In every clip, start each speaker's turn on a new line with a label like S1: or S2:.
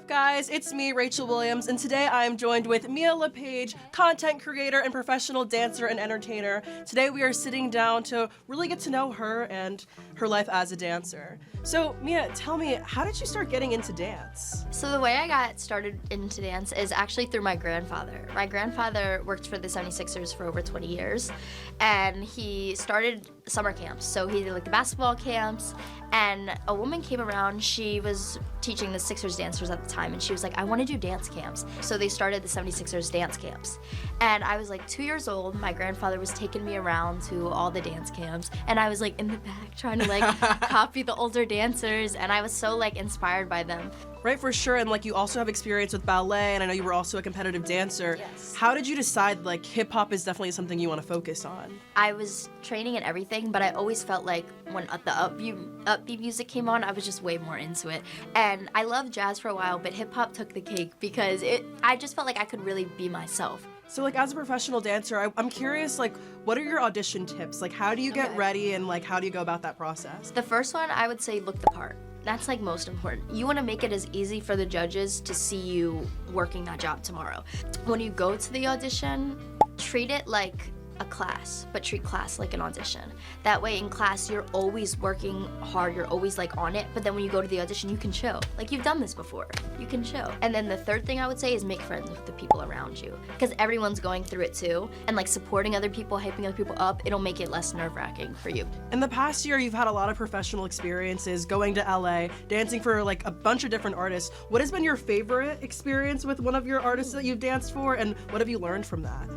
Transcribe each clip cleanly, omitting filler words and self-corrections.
S1: up, guys? It's me, Rachel Williams, and today I am joined with LePage, content creator and professional dancer and entertainer. Today we are sitting down to really get to know her and her life as a dancer. So, Mia, tell me, how did you start getting into dance?
S2: So the way I got started into dance is actually through my grandfather. My grandfather worked for the 76ers for over 20 years, and he started summer camps. So he did like the basketball camps, and a woman came around. She was teaching the Sixers dancers at the time, and she was like, I want to do dance camps. So they started the 76ers dance camps. And I was like 2 years old. My grandfather was taking me around to all the dance camps, and I was like in the back trying to like copy the older dancers, and I was so like inspired by them.
S1: Right, for sure, and like you also have experience with ballet, and I know you were also a competitive dancer.
S2: Yes.
S1: How did you decide like hip hop is definitely something you want to focus on?
S2: I was training and everything, but I always felt like when the upbeat music came on, I was just way more into it. And I loved jazz for a while, but hip hop took the cake because I just felt like I could really be myself.
S1: So like as a professional dancer, I'm curious, like what are your audition tips? Like how do you get ready and like how do you go about that process?
S2: The first one, I would say look the part. That's like most important. You want to make it as easy for the judges to see you working that job tomorrow. When you go to the audition, treat it like a class, but treat class like an audition. That way in class, you're always working hard, you're always like on it, but then when you go to the audition, you can chill. Like you've done this before, you can chill. And then the third thing I would say is make friends with the people around you, because everyone's going through it too, and like supporting other people, hyping other people up, it'll make it less nerve-wracking for you.
S1: In the past year, you've had a lot of professional experiences, going to LA, dancing for like a bunch of different artists. What has been your favorite experience with one of your artists that you've danced for, and what have you learned from that?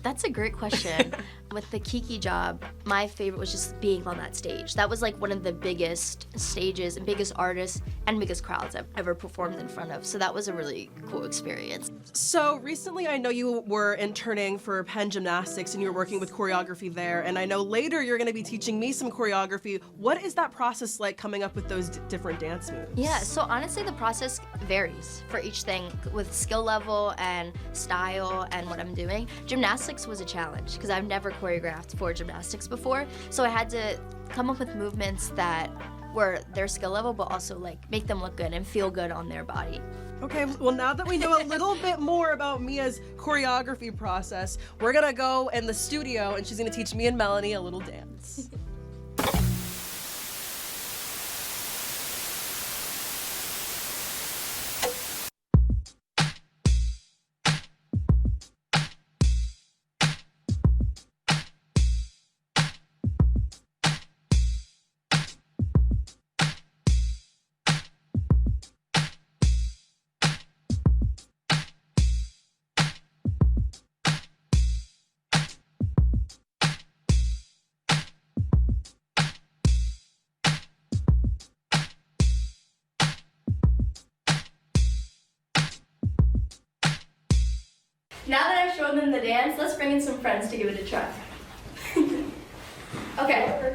S2: That's a great question. With the Kiki job, my favorite was just being on that stage. That was like one of the biggest stages and biggest artists and biggest crowds I've ever performed in front of. So that was a really cool experience.
S1: So recently I know you were interning for Penn Gymnastics and you were working with choreography there, and I know later you're gonna be teaching me some choreography. What is that process like coming up with those different dance moves?
S2: Yeah, so honestly the process varies for each thing with skill level and style and what I'm doing. Gymnastics was a challenge because I've never choreographed for gymnastics before, so I had to come up with movements that were their skill level but also like make them look good and feel good on their body.
S1: Okay, well now that we know a little bit more about Mia's choreography process, we're gonna go in the studio and she's gonna teach me and Melanie a little dance.
S2: Now that I've shown them the dance, let's bring in some friends to give it a try. Okay,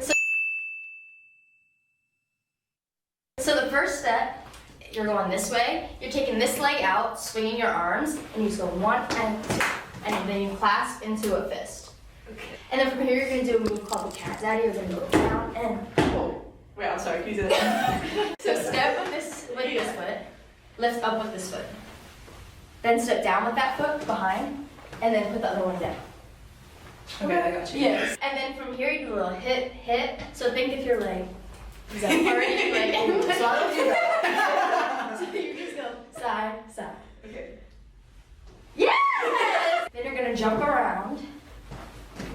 S2: so the first step, you're going this way. You're taking this leg out, swinging your arms, and you just go 1 and 2, and then you clasp into a fist. Okay. And then from here, you're gonna do a move called the cat daddy. You're gonna go down and.
S3: Oh, wait, I'm sorry. Can you do that?
S2: So step with this foot, lift up with this foot. Then step down with that foot behind, and then put the other one down.
S3: Okay, I got you.
S2: Yes. And then from here you do a little hit. So think if your leg is already like so I don't do that. So you just go side, side.
S3: Okay.
S2: Yes! Then you're gonna jump around.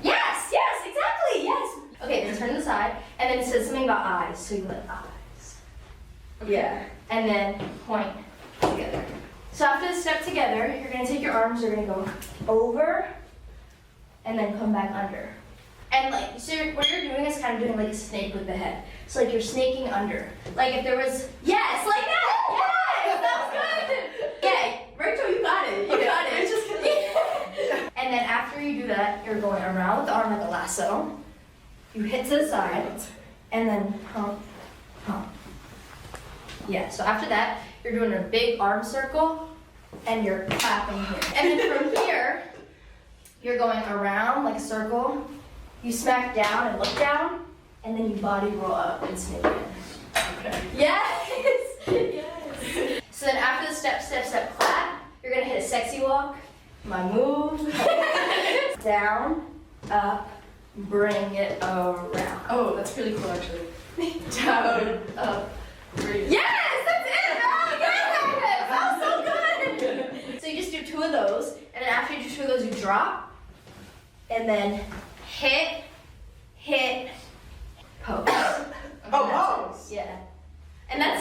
S2: Yes, exactly, yes. Okay, then turn to the side, and then it says something about eyes. So you go like eyes.
S3: Okay.
S2: Yeah. And then point together. So after the step together, you're gonna take your arms, you're gonna go over, and then come back under. And like, so what you're doing is kind of doing like a snake with the head. So like you're snaking under. Like if there was, yes, like that, yes, that was good. Yeah, Rachel, you got it, you got it.
S3: Just kidding.
S2: And then after you do that, you're going around with the arm like a lasso. You hit to the side, and then pump, pump. Yeah, so after that, you're doing a big arm circle, and you're clapping here. And then from here, you're going around like a circle. You smack down and look down, and then you body roll up and snake in.
S3: Okay.
S2: Yes! Yes! So then after the step, clap, you're gonna hit a sexy walk. My move. Down, up, bring it around.
S3: Oh, that's really cool actually.
S2: Down, up, bring it. Yes, that's it, Mel. Yes, that was so good. So you just do 2 of those, and then after you do 2 of those, you drop, and then hit, pose.
S1: Oh,
S2: Yeah. And that's